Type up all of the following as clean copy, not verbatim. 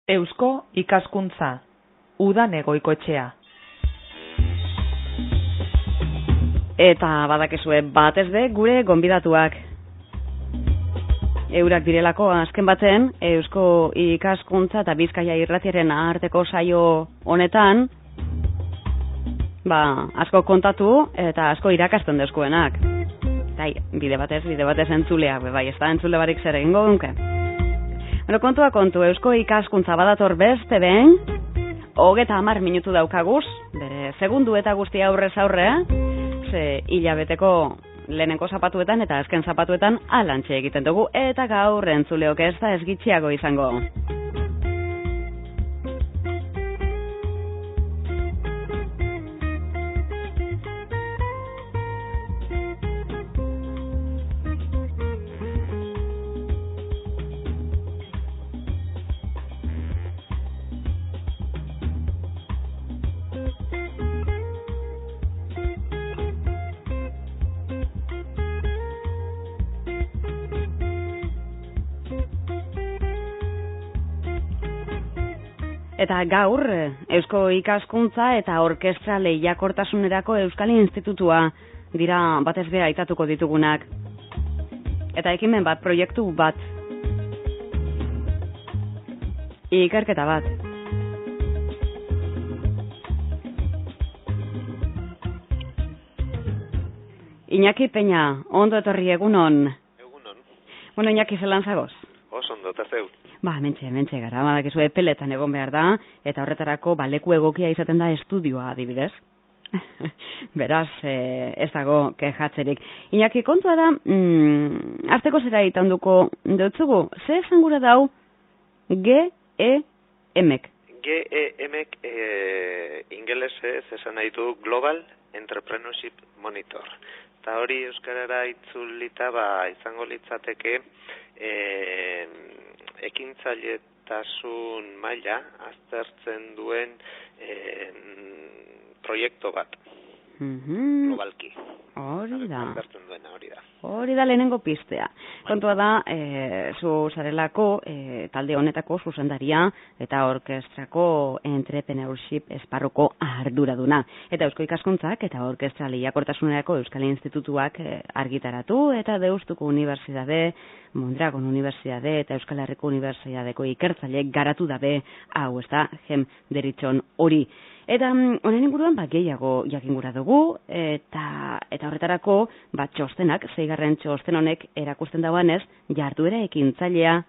Eusko ikaskuntza, udan egoikoetxea. Eta badakizue batez be gure gonbidatuak. Eurak direlako azken baten Eusko ikaskuntza eta Bizkaia irratiaren arteko saio honetan, asko kontatu eta asko irakasten dezkuenak. Eta bide batez entzuleak, ez da entzule barik zer egingo dunke. Kontua kontu, Eusko ikaskuntza badator beste behin, 30 minutu daukaguz, bere segundu eta guztia aurrez aurre, ze hilabeteko lehenengo zapatuetan eta azken zapatuetan alantxe egiten dugu, eta gaur entzuleok ez da ez gitxiago izango. Eta gaur, Eusko ikaskuntza eta orkestra lehiakortasunerako Euskal Institutua dira batez be aitatuko ditugunak. Eta ekimen bat, proiektu bat. Ikerketa bat. Iñaki Peña, ondo etorri egunon. Egunon. Bueno, Iñaki, zelan zagoz? Oso ondo, eta zeu. Mentxe gara, badakizue peletan egon behar da, eta horretarako leku egokia izaten da estudioa adibidez. Beraz, ez dago kexatzerik. Iñaki, kontua da, azteko zera itanduko dutzugu, ze esan gura dau GEMek? GEMek ingelesez esan nahi du Global Entrepreneurship Monitor. Eta hori euskarara itzulita izango litzateke ekintzaileetasun maila aztertzen duen proiektu bat. Globalki. Hori da. Aztertzen duena, hori da. Hori da lehenengo pistea. Kontua da, zu zarelako talde honetako zuzendaria eta orkestrako entrepreneurship esparruko arduraduna. Eta Eusko ikaskuntzak eta orkestra lehiakortasunerako Euskal Institutuak argitaratu eta Deustuko Unibertsitate, Mondragon Unibertsitate eta Euskal Herriko Unibertsitateko ikertzaileek garatu dabe, hau ez da, jem deritxon hori. Eta honen inguruan gehiago jakingura dugu, eta horretarako txostenak, 6. txosten honek erakusten dauanez, jarduera ekintzailea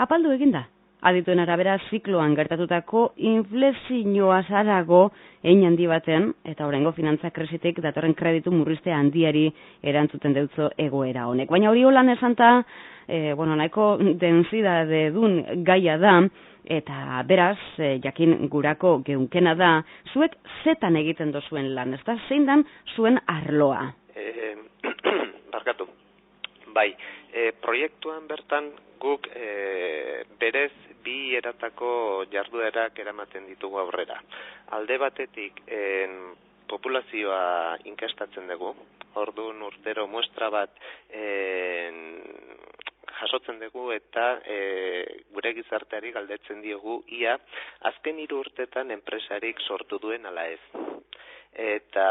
apaldu eginda. Adituen arabera zikloan gertatutako inflexioa zarago hein handi baten, eta horrengo finantza krisitik datorren kreditu murrizte handiari erantzuten deutzo egoera honek. Baina hori holan esanta, nahiko densidade dun gaia da, eta beraz, jakin gurako geunkena da, zuek zetan egiten dozuen lan, ez da? Zein dan zuen arloa? Barkatu. Bai, proiektuan bertan guk berez bi eratako jarduerak eramaten ditugu aurrera. Alde batetik populazioa inkestatzen dugu, orduan urtero muestra bat jasotzen dugu eta gure gizarteari galdetzen diogu ia azken 3 urtetan enpresarik sortu duen ala ez. Eta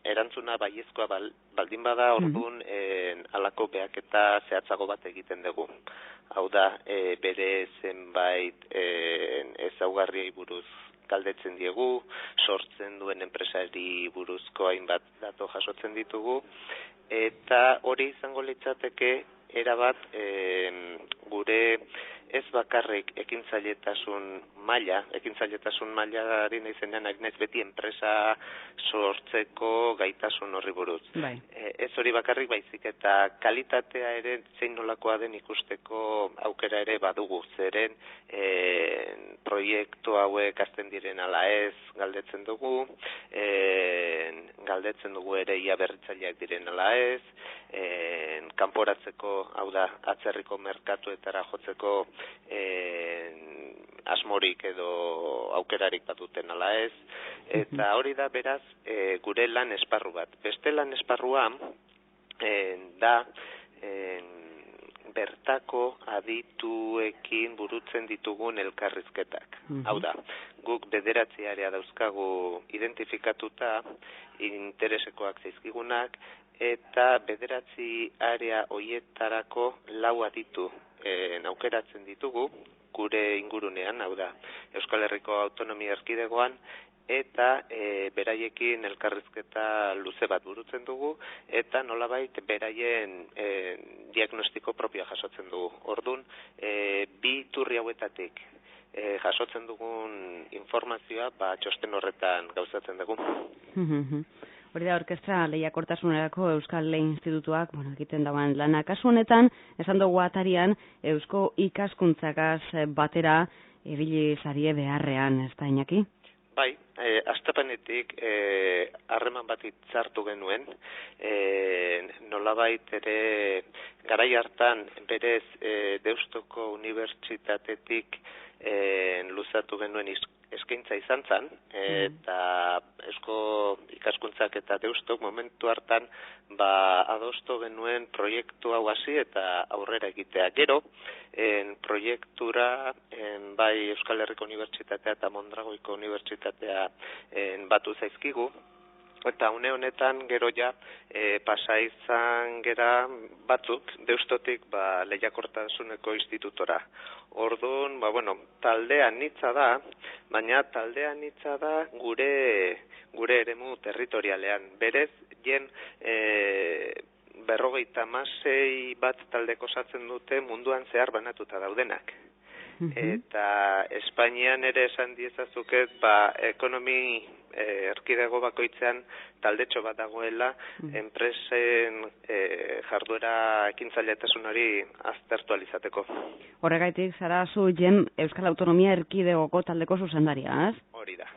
erantzuna baiezkoa baldin bada orduan halako behaketa zehatzago bat egiten dugu. Hau da, bere zenbait ezaugarriei buruz galdetzen diegu, sortzen duen enpresari buruzko hainbat dato jasotzen ditugu, eta hori izango litzateke erabat gure ez bakarrik ekintzaileetasun mailari naizenean naiz beti enpresa sortzeko gaitasun horri buruz. Bai. Ez hori bakarrik baizik eta kalitatea ere zein nolakoa den ikusteko aukera ere badugu, zeren proiektu hauek hasten diren ala ez galdetzen dugu, galdetzen dugu ere ia berritzaileak diren ala ez, kanporatzeko, hau da, atzerriko merkatuetara jotzeko asmorik edo aukerarik baduten ala ez, eta hori da beraz gure lan esparru bat. Beste lan esparrua da bertako adituekin burutzen ditugun elkarrizketak. Hau da, guk 9 area dauzkagu identifikatuta, interesekoak zaizkigunak, eta 9 area hoietarako 4 aditu aukeratzen ditugu gure ingurunean, hau da, Euskal Herriko Autonomia Erkidegoan, eta beraiekin elkarrizketa luze bat burutzen dugu, eta nolabait beraien diagnostiko propioa jasotzen dugu. Ordun, 2 iturri hauetatik jasotzen dugun informazioa txosten horretan gauzatzen dugu. Hori da, Orkestra Lehiakortasunerako Euskal Institutuak egiten dagoen lana. Kasu honetan, esan dugu atarian, Eusko ikaskuntzakaz batera ibili zarie beharrean, ez da, Iñaki? Bai, astapenetik harreman bat hitzartu genuen, nolabait ere garai hartan berez Deustuko Unibertsitatetik luzatu genuen eskaintza izan zen, eta Eusko ikaskuntzak eta Deustok momentu hartan adostu genuen proiektu hau hasi eta aurrera egitea. Gero, proiektura bai Euskal Herriko Unibertsitatea eta Mondragoiko Unibertsitatea batu zaizkigu, eta une honetan gero ja pasa izan gera batzuk Deustotik Lehiakortasuneko institutora. Orduan, taldea anitza da, baina taldea anitza da gure eremu territorialean. Berez, jen 56 bat taldeko osatzen dute munduan zehar banatuta daudenak. Eta Espainian ere esan diezazuket, ekonomi erkidego bakoitzean taldetxo bat dagoela, enpresen jarduera ekintzailetasuna aztertu alizateko. Horregaitik zara zu jen Euskal Autonomia Erkidegoko taldeko zuzendaria, ez? Hori da.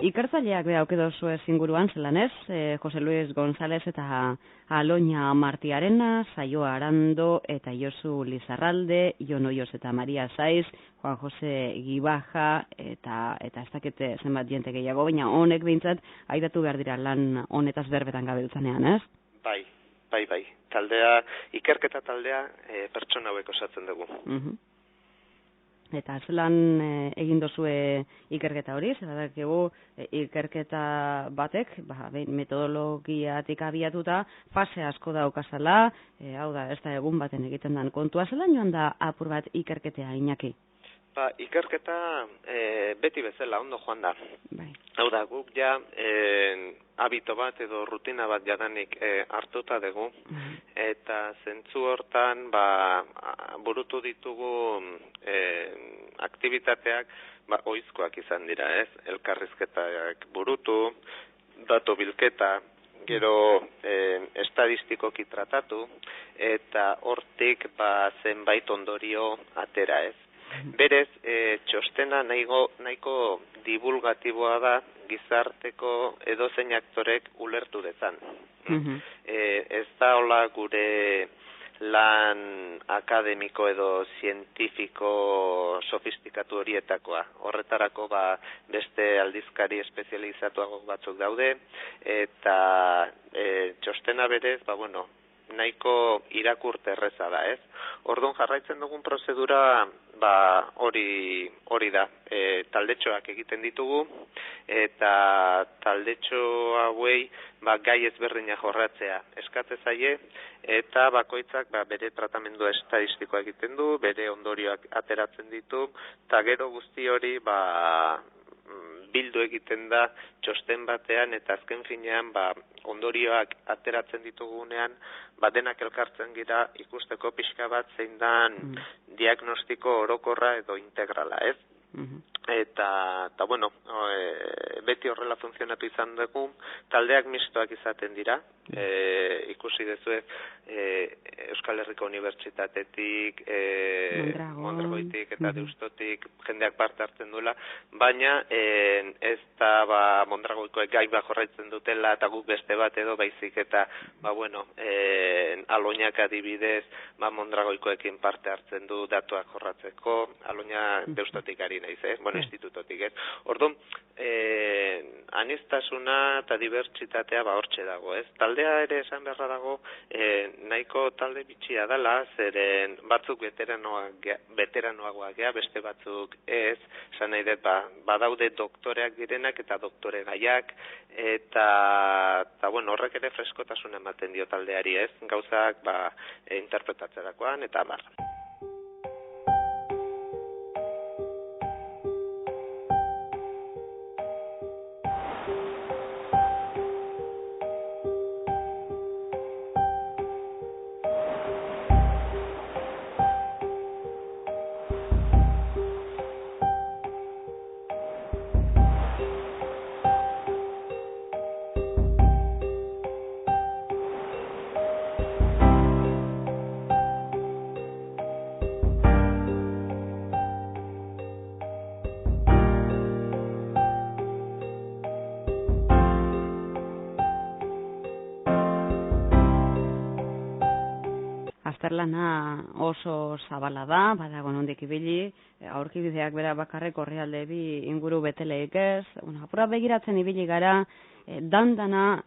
Ikertzaileak aukedo zuez inguruan zelan ez, Jose Luis González eta Aloña Martiarena, Saioa Arando eta Josu Lizarralde, Jon Oioz eta Maria Saiz, Juan Jose Gibaja eta ez dakite zenbat jente gehiago, baina honek behintzat aidatu behar dira lan honetaz berbetan gabiltzanean, ez? Bai. Taldea, ikerketa taldea pertsona hauek osatzen dugu. Eta zelan egin dozue ikerketa hori, zeradakigu ikerketa batek, metodologiatik abiatuta, fase asko daukazala, hau da, ez da egun baten egiten den kontua, zelan joan da apur bat ikerketea, Iñaki? Ikerketa beti bezala ondo joan da. Bai. Hau da, guk ja habito bat edo rutina bat jadanik hartuta dugu, eta zentzu hortan burutu ditugu aktibitateak ohizkoak izan dira, ez? Elkarrizketak burutu, datu bilketa, gero estadistikoki tratatu, eta hortik zenbait ondorio atera, ez? Berez, txostena nahiko divulgatiboa da gizarteko edozein aktorek ulertu dezan. Ez da hola gure lan akademiko edo zientifiko sofistikatu horietakoa. Horretarako beste aldizkari espezializatuago batzuk daude, eta txostena berez, nahiko irakurte erreza da, ez? Orduan jarraitzen dugun prozedura hori da. Taldetxoak egiten ditugu, eta taldetxo hauei gai ezberdina jorratzea eskatze zaie, eta bakoitzak bere tratamendu estadistikoa egiten du, bere ondorioak ateratzen ditu, eta gero guzti hori bildu egiten da txosten batean, eta azken finean ondorioak ateratzen ditugunean denak elkartzen gira ikusteko pixka bat zein dan diagnostiko orokorra edo integrala, ez? Eta bueno, beti horrela funtzionatu izan dugu, taldeak mistoak izaten dira, ikusi dezue Euskal Herriko Unibertsitatetik, Mondragoitik eta Deustotik jendeak parte hartzen duela, baina ez da Mondragoikoek gai bat jorraitzen dutela eta guk beste bat edo baizik eta Aloñak adibidez Mondragoikoekin parte hartzen du datuak jorratzeko, Aloña Deustotik ari naiz, institutotik, ez? Orduan, aniztasuna eta dibertsitatea hortxe dago, ez? Taldea ere esan beharra dago, nahiko talde bitxia dela, zeren batzuk veteranoagoak gea, beste batzuk ez, esan nahi dut, badaude doktoreak direnak eta doktore gaiak, eta horrek ere freskotasun ematen dio taldeari, ez? Gauzak interpretatzerakoan eta abar. Azterlana oso zabala da, badago nondik ibili, aurkibideak bera bakarrek orrialde bi inguru beteleik ez, apura begiratzen ibili gara, dandana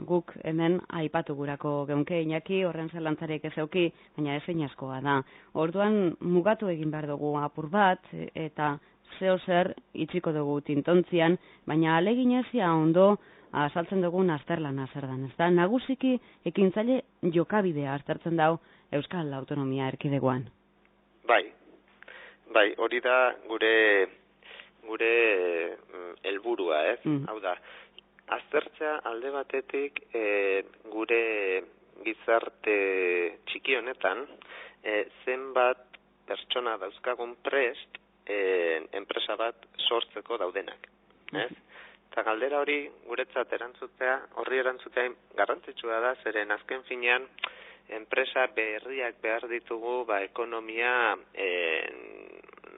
guk hemen aipatu gurako geunke Iñaki, horren zelantzarik ez euki, baina ezin askoa da. Orduan mugatu egin behar dugu apur bat, eta zeo zer itxiko dugu tintontzian, baina aleginezia ondo azaltzen dugun azterlana zer dan, ez da? Nagusiki ekintzaile jokabidea aztertzen dau Euskal Autonomia Erkidegoan. Bai, hori da gure helburua, ez? Hau da, aztertzea alde batetik gure gizarte txiki honetan zenbat pertsona dauzkagun prest enpresa bat sortzeko daudenak, ez? Eta galdera hori guretzat horri erantzutea garrantzitsua da, zeren azken finean enpresa berriak behar ditugu ekonomia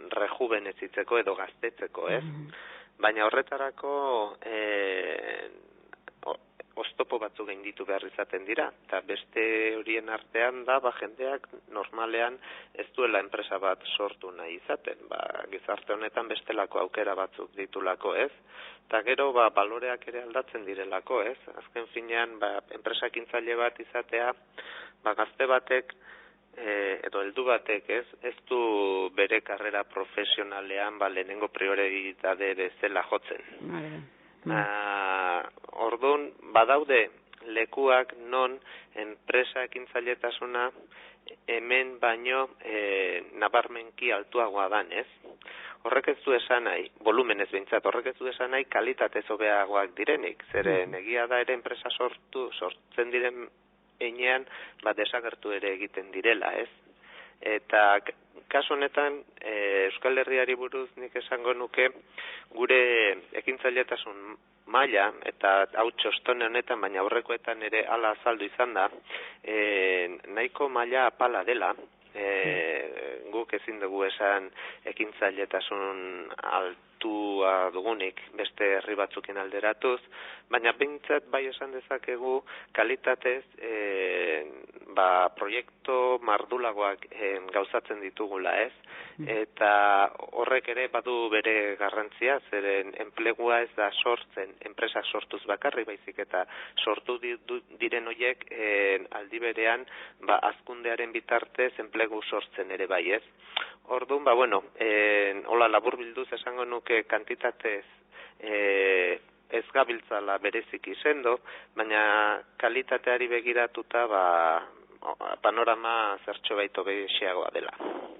rejuvenezitzeko edo gaztetzeko, ez? Baina horretarako oztopo batzuk gainditu behar izaten dira, eta beste horien artean da, jendeak normalean ez duela enpresa bat sortu nahi izaten, gizarte honetan bestelako aukera batzuk ditulako, ez? Eta gero, baloreak ere aldatzen direlako, ez? Azken finean, enpresakintzaile bat izatea, gazte batek, edo heldu batek, ez du bere karrera profesionalean lehenengo prioritate bezala jotzen. Orduan, badaude lekuak non enpresa ekintzailetasuna hemen baino nabarmenki altuagoa dan, ez? Horrek ez du esan nahi, volumenez behintzat, horrek ez du esan nahi kalitatez hobeagoak direnik, zeren egia da ere enpresa sortzen diren enean, desagertu ere egiten direla, ez? Eta kasu honetan, Euskal Herriari buruz nik esango nuke gure ekintzailetasun maila, eta hau txostone honetan, baina aurrekoetan ere hala azaldu izan da, nahiko maila apala dela, guk ezin dugu esan ekintzailetasun altua dugunik beste herri batzukin alderatuz, baina behintzat bai esan dezakegu kalitatez proiektu mardulagoak gauzatzen ditugula, ez? Eta horrek ere badu bere garrantzia, zeren enplegua ez da sortzen enpresak sortuz bakarrik, baizik eta sortu diren horiek aldi berean hazkundearen bitartez enplegu sortzen ere bai, ez? Orduan, hola laburbilduz esango nuke kantitatez ez gabiltzala bereziki sendo, baina kalitateari begiratuta panorama zertxo baito behiagoa dela.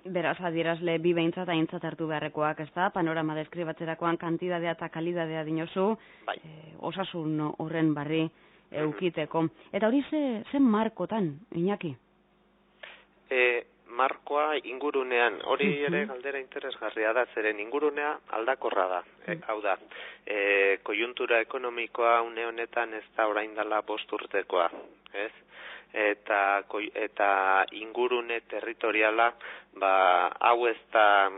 Beraz, adierazle bi behintzat aintzat hartu beharrekoak, ez da? Panorama deskribatzerakoan kantidadea eta kalidadea dinozu, Bai. Osasun horren barri eukiteko. Eta hori zen markotan, Iñaki? Markoa ingurunean, hori ere galdera interesgarria da, zeren ingurunea aldakorra da. Hau da, koiuntura ekonomikoa une honetan ez da orain dela 5 urtekoa, ez? Eta ingurune territoriala, hau ez da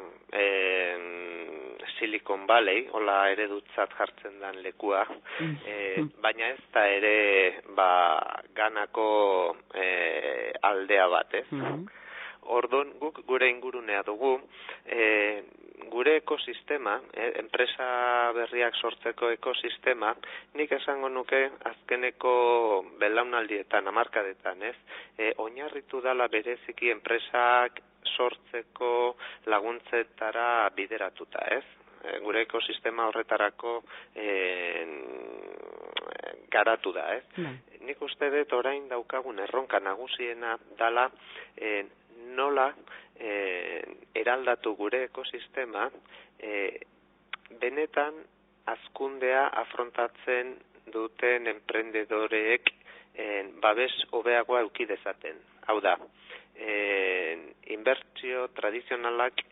Silicon Valley, hola eredutzat jartzen den lekua, baina ez da ere ganako aldea bat, ez? Orduan, guk gure ingurunea dugu, gure ekosistema, enpresa berriak sortzeko ekosistema, nik esango nuke azkeneko belaunaldietan, hamarkadetan, ez? Oinarritu dala bereziki enpresak sortzeko laguntzetara bideratuta, ez? Gure ekosistema horretarako garatu da, ez? Nik uste dut orain daukagun erronka nagusiena dala nola eraldatu gure ekosistema benetan hazkundea afrontatzen duten enprendedoreek babes hobeagoa eduki dezaten. Hau da, inbertsio tradizionalak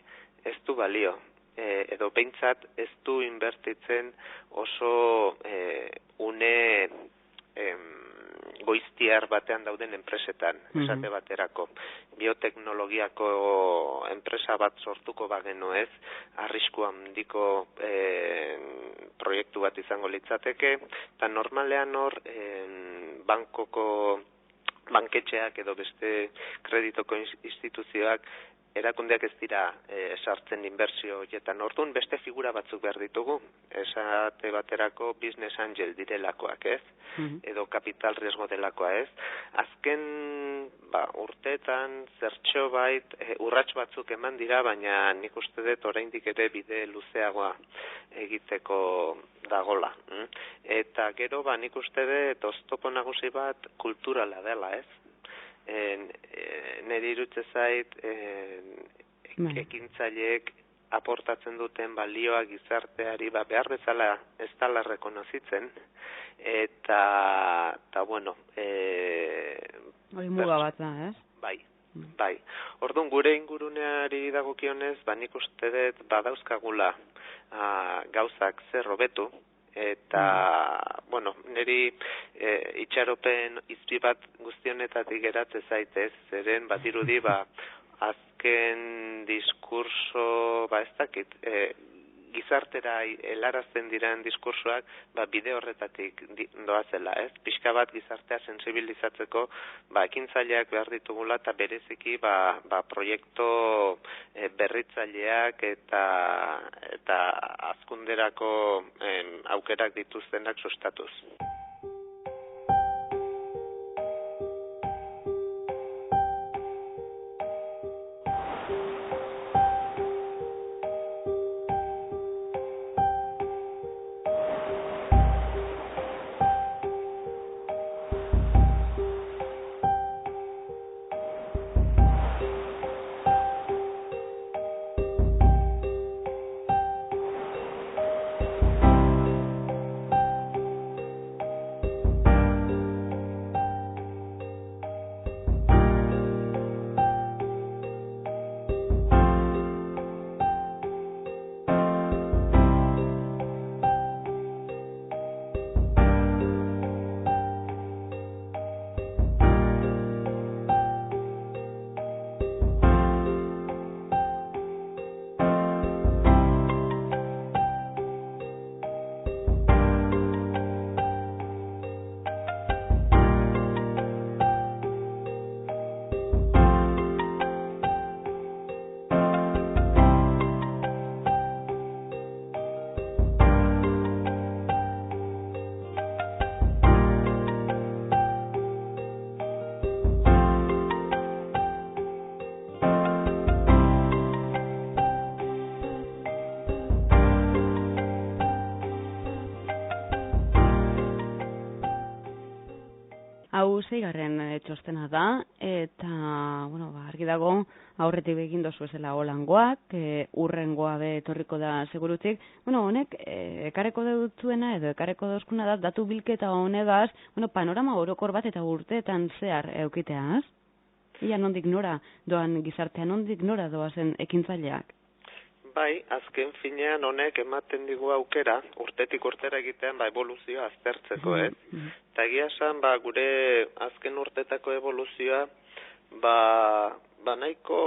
ez du balio, edo behintzat ez du inbertitzen oso une goiztiar batean dauden enpresetan, esate baterako. Bioteknologiako enpresa bat sortuko bagenu ez, arrisku handiko proiektu bat izango litzateke, eta normalean hor banketxeak edo beste kreditoko instituzioak erakundeak ez dira sartzen inbertsio horietan. Orduan beste figura batzuk behar ditugu, esate baterako business angel direlakoak, ez? Edo kapital riesgo delakoa, ez? Azken urteetan zertxo bait urrats batzuk eman dira, baina nik uste dut oraindik ere bide luzeagoa egiteko dagola. Eta gero nik uste dut oztopo nagusi bat kulturala dela, ez? Nire irutze zait ekintzaileek aportatzen duten balioa gizarteari behar bezala ez dala rekonozitzen eta bueno hori muga bat da, ez? Bai. Orduan gure inguruneari dagokionez, nik uste dut badauzkagula gauzak zer hobetu. Eta, bueno, niri itxaropen izpi bat guztionetatik geratze zaitez, zeren badirudi azken diskurso, ez dakit, gizartera helarazten diren diskursoak bide horretatik doazela, ez? Pixka bat gizartea sensibilizatzeko ekintzaileak behar ditugula eta bereziki proiektu berritzaileak eta hazkunderako aukerak dituztenak sustatuz. Hau 6. Txostena da, eta, bueno, argi dago, aurretik begin dozu ezela holangoak, urrengoa be etorriko da segurutik. Bueno, honek, ekareko dutzuena edo ekareko dozkuna da, datu bilketa honegaz, bueno, panorama orokor bat eta urteetan zehar eukiteaz. Ia nondik nora doan gizartean, nondik nora doazen ekintzaileak? Bai, azken finean honek ematen digu aukera, urtetik urtera egitean evoluzioa aztertzeko, ez? Eta egia esan, gure azken urtetako evoluzioa, nahiko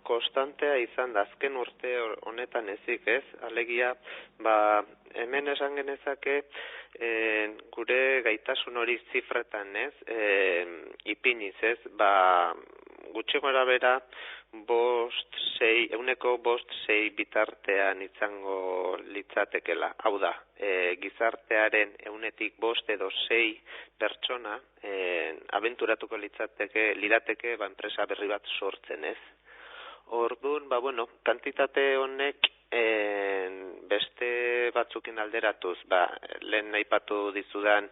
konstantea izan da, azken urte honetan ezik, ez? Alegia, hemen esan genezake, gure gaitasun hori zifretan, ez? Ipiniz, ez? Gutxi gora bera, 5-6 bitartean izango litzatekela. Hau da, gizartearen 5 edo 6 pertsona abenturatuko lirateke enpresa berri bat sortzen, ez? Orduan, kantitate honek beste batzukin alderatuz, lehen aipatu dizudan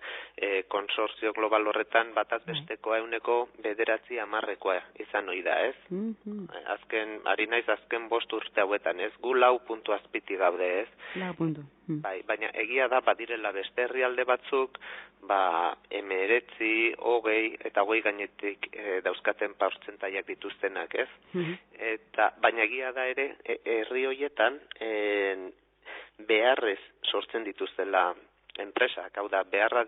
konsortzio global horretan bataz bestekoa 9/10 izan ohi da, ez? Azken, ari naiz azken 5 urte hauetan, ez? Gu 4 puntu azpiti gaude, ez? 4 puntu. Bai, baina egia da badirela beste herrialde batzuk, 19, 20 eta 20 gainetik dauzkaten portzentaiak dituztenak, ez? Baina egia da ere, herri horietan beharrez sortzen dituztela enpresak, hau da, beharra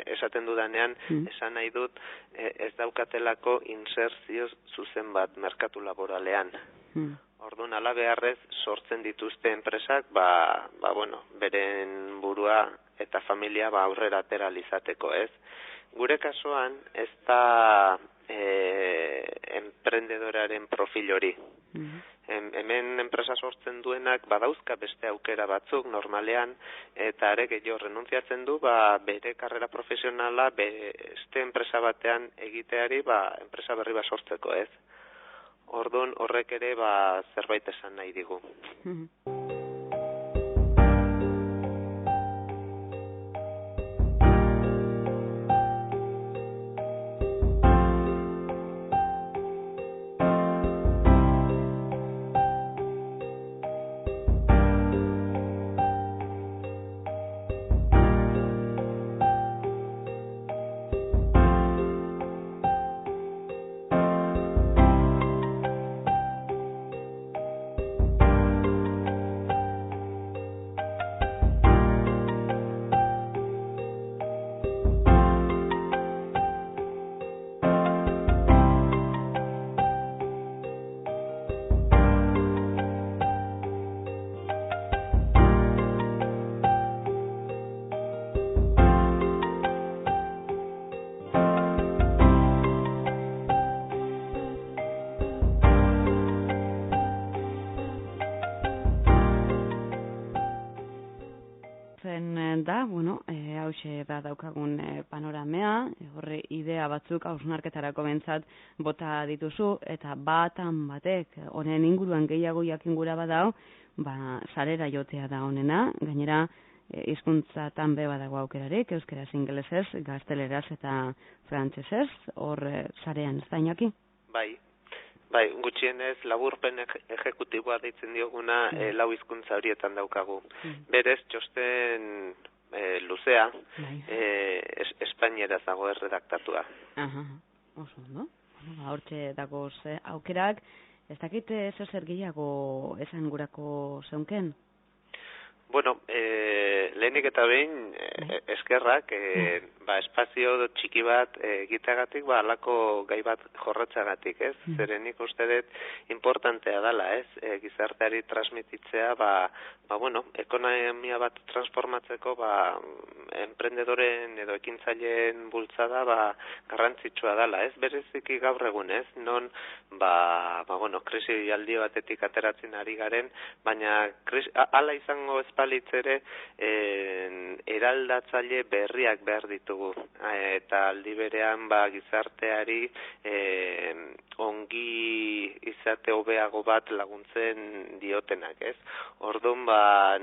esaten dudanean, esan nahi dut, ez daukatelako inserzio zuzen bat merkatu laboralean. Orduan, ala beharrez sortzen dituzte enpresak, beren burua eta familia aurrera atera izateko, ez? Gure kasuan, ez da emprendedoraren profil hori. Hemen enpresa sortzen duenak badauzka beste aukera batzuk normalean, eta ere gehiago renuntziatzen du bere karrera profesionala beste enpresa batean egiteari enpresa berri bat sortzeko, ez? Orduan horrek ere zerbait esan nahi digu. Hauxe da daukagun panoramea, horre idea batzuk hausnarketarako bentsat bota dituzu, eta batan batek honen inguruan gehiago jakingura badao, sarera jotea da honena, gainera hizkuntzatan be badago aukerarik, euskeraz, ingelesez, gazteleraz eta frantsesez, hor sarean ez da Iñaki? Bai, gutxienez laburpen ejekutiboa deitzen dioguna 4 hizkuntza horietan daukagu. Berez, txosten luzea, espainieraz dago erredaktatua. Oso, no? Hortxe dago aukerak, ez dakit zer gehiago esan gurako zeunken? Bueno, lehenik eta behin eskerrak, espazio txiki bat egiteagatik, halako gai bat jorratzagatik, ez? Zeren nik uste dut importantea dela, ez? Gizarteari transmititzea, ekonomia bat transformatzeko, enprendedoren edo ekintzaileen bultzada, garrantzitsua dela, ez? Bereziki gaur egun, ez? Non, krisi aldi batetik ateratzen ari garen, baina hala izango espalitz ere eraldatzaile berriak behar ditugu, eta aldi berean gizarteari ongi izate hobeago bat laguntzen diotenak, ez? Orduan,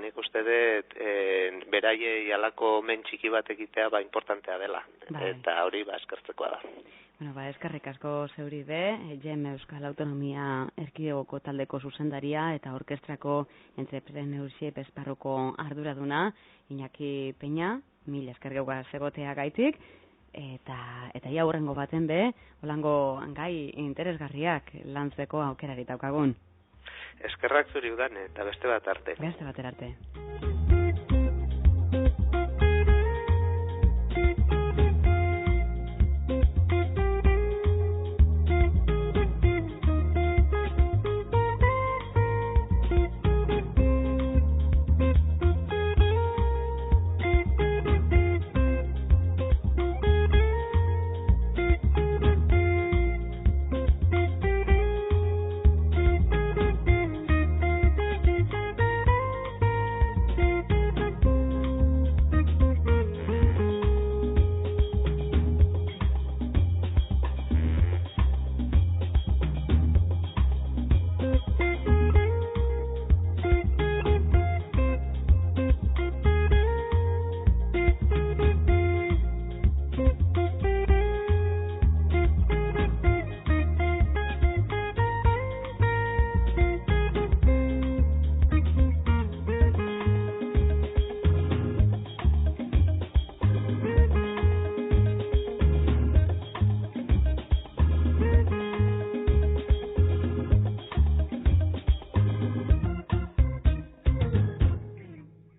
nik uste dut beraiei halako txiki bat egitea importantea dela, eta hori eskertzekoa da. Bueno, eskerrik asko zeuri be, GEM Euskal Autonomia Erkidegoko taldeko zuzendaria eta orkestrako entrepreneurship esparruko arduraduna, Iñaki Peña, mila esker geugaz egotea gaitik, eta ia hurrengo baten be, holango gai interesgarriak lantzeko aukerari daukagun. Eskerrak zuri Udane, eta beste bat arte. Beste batera arte.